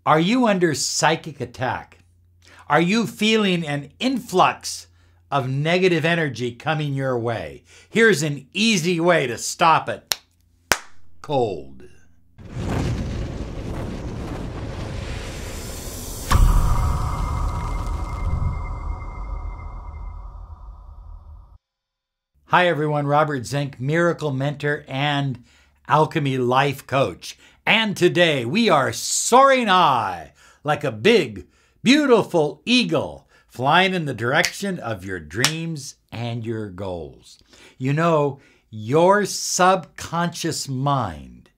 Are you under psychic attack? Are you feeling an influx of negative energy coming your way? Here's an easy way to stop it cold. Hi everyone, Robert Zink, Miracle Mentor and Alchemy Life Coach. And today we are soaring high like a big, beautiful eagle flying in the direction of your dreams and your goals. You know, your subconscious mind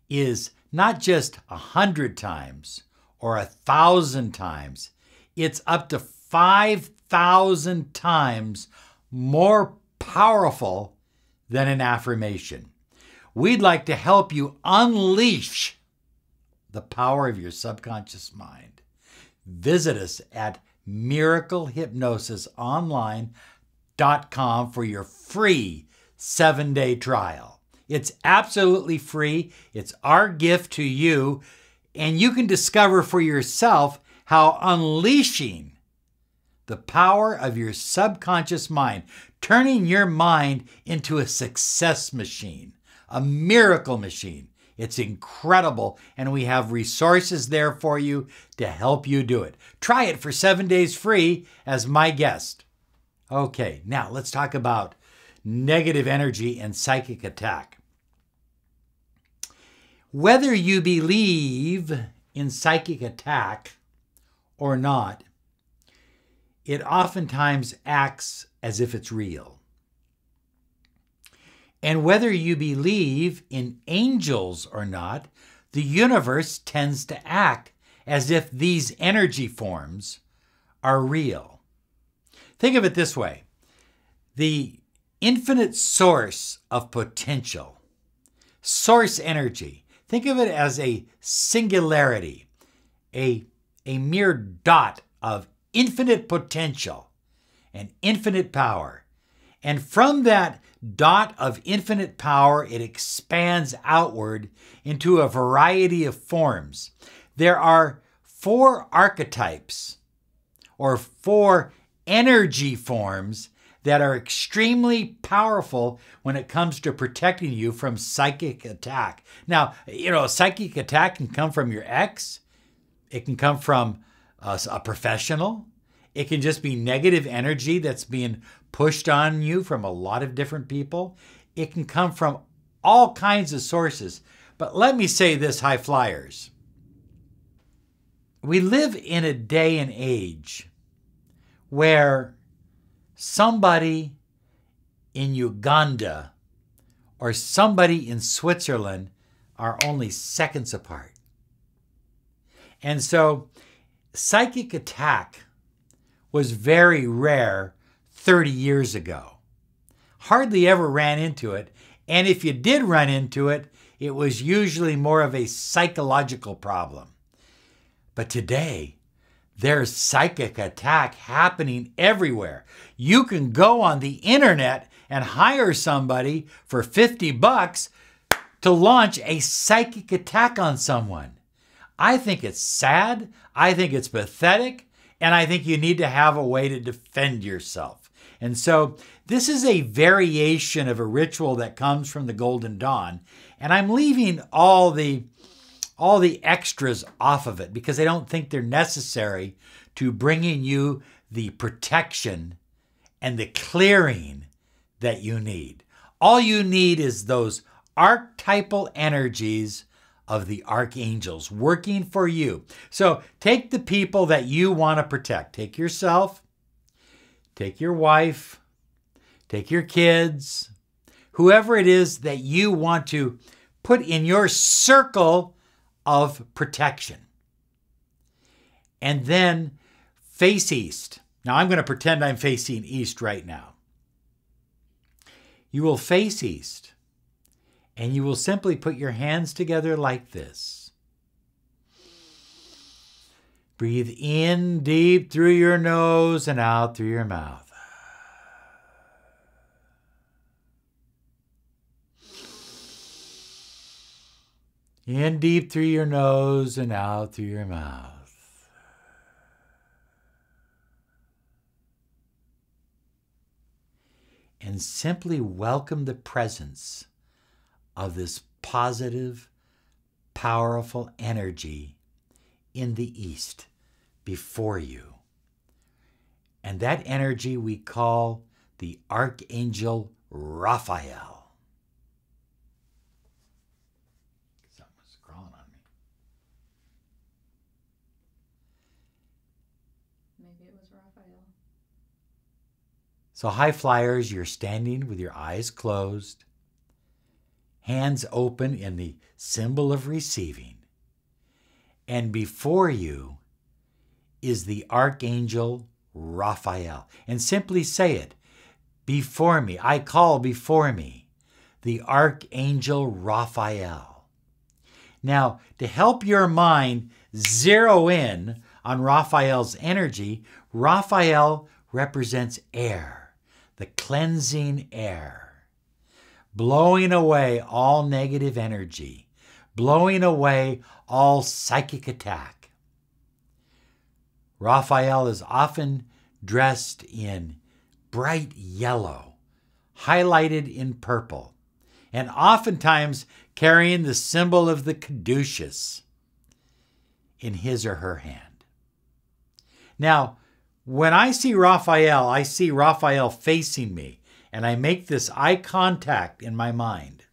is not just 100 times or 1,000 times. It's up to 5,000 times more powerful than an affirmation. We'd like to help you unleash the power of your subconscious mind. Visit us at miraclehypnosisonline.com for your free 7-day trial. It's absolutely free. It's our gift to you, and you can discover for yourself how unleashing the power of your subconscious mind, turning your mind into a success machine, a miracle machine. It's incredible, and we have resources there for you to help you do it. Try it for 7 days free as my guest. Okay, now let's talk about negative energy and psychic attack. Whether you believe in psychic attack or not, it oftentimes acts as if it's real. And whether you believe in angels or not, the universe tends to act as if these energy forms are real. Think of it this way. The infinite source of potential, source energy, think of it as a singularity, a mere dot of infinite potential and infinite power. And from that dot of infinite power, it expands outward into a variety of forms. There are 4 archetypes or 4 energy forms that are extremely powerful when it comes to protecting you from psychic attack. Now, you know, psychic attack can come from your ex. It can come from a professional. It can just be negative energy that's being pushed on you from a lot of different people. It can come from all kinds of sources. But let me say this, high flyers. We live in a day and age where somebody in Uganda or somebody in Switzerland are only seconds apart. And so psychic attack was very rare 30 years ago. Hardly ever ran into it. And if you did run into it, it was usually more of a psychological problem. But today, there's psychic attack happening everywhere. You can go on the internet and hire somebody for $50 to launch a psychic attack on someone. I think it's sad, I think it's pathetic, and I think you need to have a way to defend yourself. And so this is a variation of a ritual that comes from the Golden Dawn, and I'm leaving all the extras off of it because I don't think they're necessary to bringing you the protection and the clearing that you need. All you need is those archetypal energies of the archangels working for you. So take the people that you want to protect. Take yourself, take your wife, take your kids, whoever it is that you want to put in your circle of protection. And then face east. Now I'm going to pretend I'm facing east right now. You will face east. And you will simply put your hands together like this. Breathe in deep through your nose and out through your mouth. In deep through your nose and out through your mouth. And simply welcome the presence of this positive, powerful energy in the East before you. And that energy we call the Archangel Raphael. Something was crawling on me. Maybe it was Raphael. So high flyers, you're standing with your eyes closed, hands open in the symbol of receiving. And before you is the Archangel Raphael. And simply say it. Before me, I call before me the Archangel Raphael. Now, to help your mind zero in on Raphael's energy, Raphael represents air, the cleansing air, blowing away all negative energy, blowing away all psychic attack. Raphael is often dressed in bright yellow, highlighted in purple, and oftentimes carrying the symbol of the Caduceus in his or her hand. Now, when I see Raphael facing me, and I make this eye contact in my mind.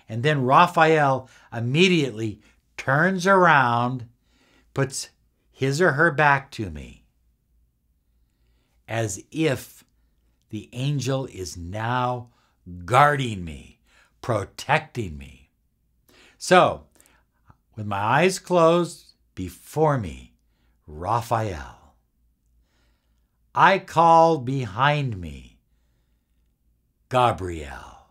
And then Raphael immediately turns around, puts his or her back to me, as if the angel is now guarding me, protecting me. So, with my eyes closed, before me, Raphael. I call behind me, Gabriel.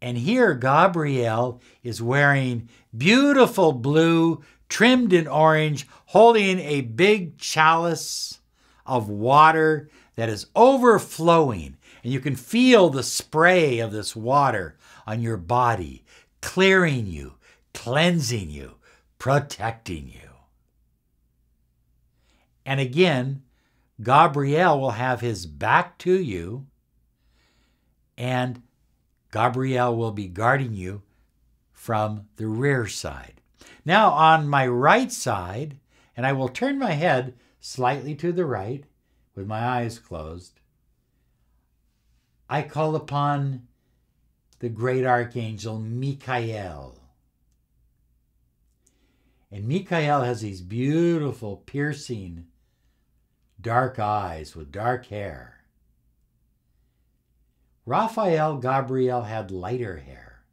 And here Gabriel is wearing beautiful blue, trimmed in orange, holding a big chalice of water that is overflowing. And you can feel the spray of this water on your body, clearing you, cleansing you, protecting you. And again, Gabriel will have his back to you, and Gabriel will be guarding you from the rear side. Now on my right side, and I will turn my head slightly to the right with my eyes closed, I call upon the great Archangel Michael. And Michael has these beautiful, piercing, dark eyes with dark hair. Raphael, Gabriel had lighter hair,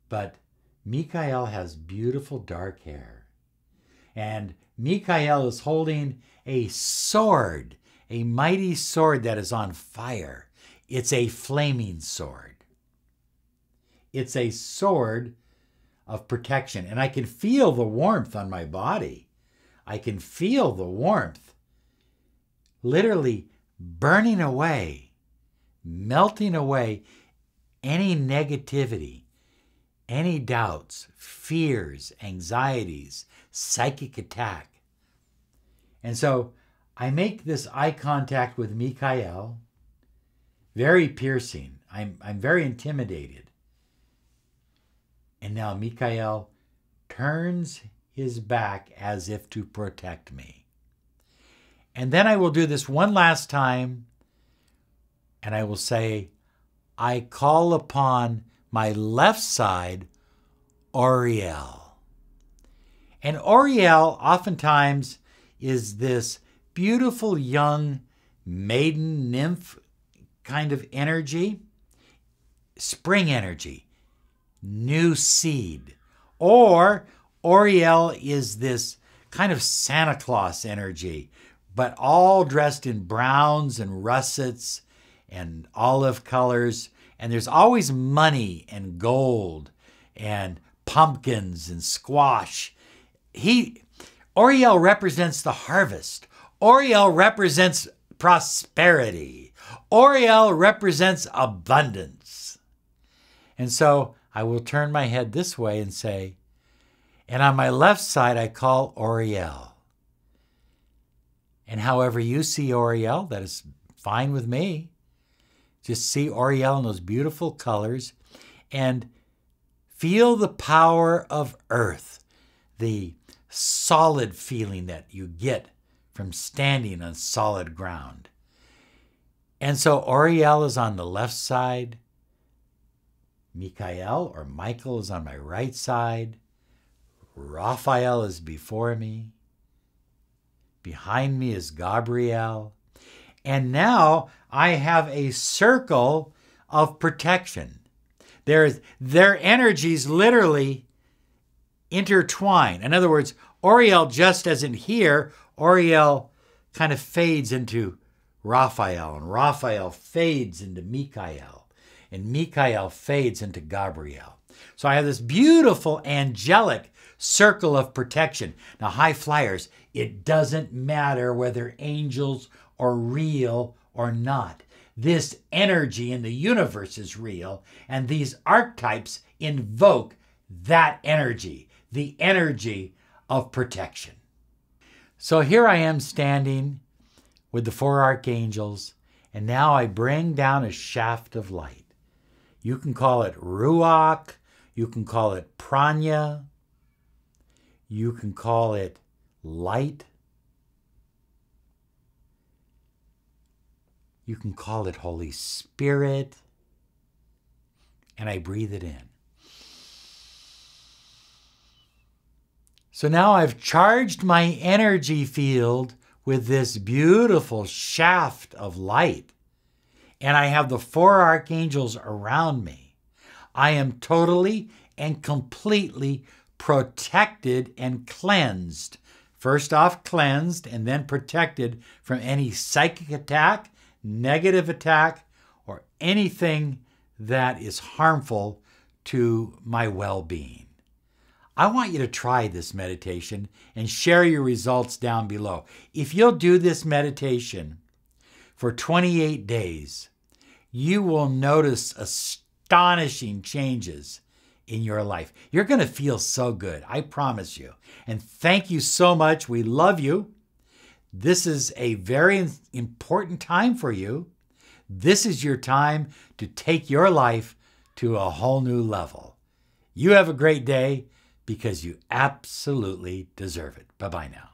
but Michael has beautiful dark hair. And Michael is holding a sword, a mighty sword that is on fire. It's a flaming sword. It's a sword of protection. And I can feel the warmth on my body. I can feel the warmth literally burning away, melting away any negativity, any doubts, fears, anxieties, psychic attack. And so I make this eye contact with Michael, very piercing. I'm very intimidated. And now Michael turns his back as if to protect me. And then I will do this one last time, and I will say, I call upon my left side, Auriel. And Auriel oftentimes is this beautiful young maiden nymph kind of energy, spring energy, new seed. Or Auriel is this kind of Santa Claus energy, but all dressed in browns and russets and olive colors. And there's always money and gold and pumpkins and squash. Auriel represents the harvest. Auriel represents prosperity. Auriel represents abundance. And so I will turn my head this way and say, and on my left side, I call Auriel. And however you see Auriel, that is fine with me. Just see Auriel in those beautiful colors and feel the power of earth, the solid feeling that you get from standing on solid ground. And so Auriel is on the left side. Michael or Michael is on my right side. Raphael is before me. Behind me is Gabriel. And now I have a circle of protection. Their energies literally intertwine. In other words, Auriel just isn't here. Auriel kind of fades into Raphael, and Raphael fades into Michael, and Michael fades into Gabriel. So I have this beautiful angelic circle of protection. Now, high flyers, it doesn't matter whether angels are real or not. This energy in the universe is real, and these archetypes invoke that energy, the energy of protection. So here I am standing with the four archangels, and now I bring down a shaft of light. You can call it Ruach, you can call it Prana, you can call it light, you can call it Holy Spirit, and I breathe it in. So now I've charged my energy field with this beautiful shaft of light, and I have the four archangels around me. I am totally and completely protected and cleansed. First off, cleansed and then protected from any psychic attack, negative attack, or anything that is harmful to my well-being. I want you to try this meditation and share your results down below. If you'll do this meditation for 28 days, you will notice astonishing changes in your life. You're going to feel so good, I promise you. And thank you so much. We love you. This is a very important time for you. This is your time to take your life to a whole new level. You have a great day, because you absolutely deserve it. Bye-bye now.